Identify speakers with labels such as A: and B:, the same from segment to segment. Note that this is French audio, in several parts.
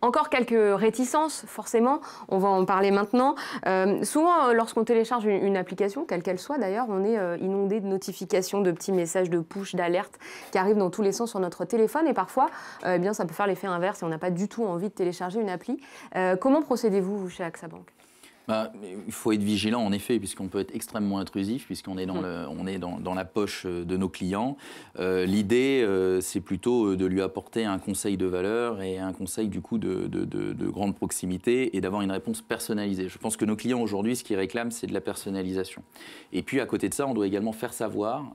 A: Encore quelques réticences, forcément, on va en parler maintenant. Souvent, lorsqu'on télécharge une application, quelle qu'elle soit d'ailleurs, on est inondé de notifications, de petits messages, de push, d'alertes qui arrivent dans tous les sens sur notre téléphone. Et parfois, eh bien, ça peut faire l'effet inverse et on n'a pas du tout envie de télécharger une appli. Comment procédez-vous, vous, chez AXA Bank ?
B: Il faut être vigilant en effet, puisqu'on peut être extrêmement intrusif, puisqu'on est dans la poche de nos clients. L'idée, c'est plutôt de lui apporter un conseil de valeur et un conseil du coup de grande proximité et d'avoir une réponse personnalisée. Je pense que nos clients aujourd'hui, ce qu'ils réclament, c'est de la personnalisation. Et puis à côté de ça, on doit également faire savoir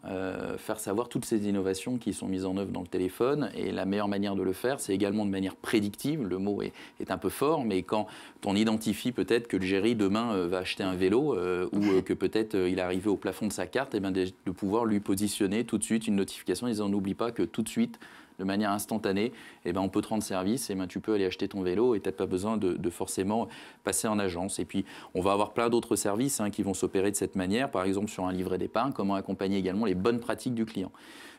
B: toutes ces innovations qui sont mises en œuvre dans le téléphone. Et la meilleure manière de le faire, c'est également de manière prédictive. Le mot est un peu fort, mais quand on identifie peut-être que le Géry demain va acheter un vélo ou que peut-être il est arrivé au plafond de sa carte, et bien de pouvoir lui positionner tout de suite une notification en disant n'oublie pas que tout de suite, de manière instantanée, eh ben, on peut te rendre service, et ben, tu peux aller acheter ton vélo et tu n'as pas besoin de forcément passer en agence. Et puis, on va avoir plein d'autres services qui vont s'opérer de cette manière, par exemple sur un livret d'épargne, comment accompagner également les bonnes pratiques du client.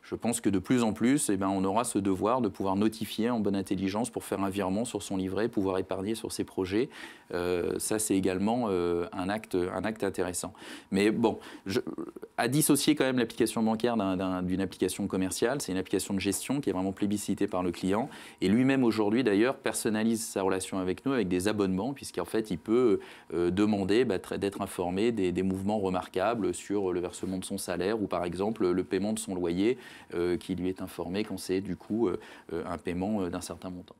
B: Je pense que de plus en plus, eh ben, on aura ce devoir de pouvoir notifier en bonne intelligence pour faire un virement sur son livret, pouvoir épargner sur ses projets. Ça, c'est également un acte intéressant. Mais bon, à dissocier quand même l'application bancaire d'une application commerciale, c'est une application de gestion qui est vraiment plébiscitée par le client. Et lui-même, aujourd'hui, d'ailleurs, personnalise sa relation avec nous avec des abonnements, puisqu'en fait, il peut demander d'être informé des mouvements remarquables sur le versement de son salaire ou, par exemple, le paiement de son loyer, qui lui est informé quand c'est du coup un paiement d'un certain montant.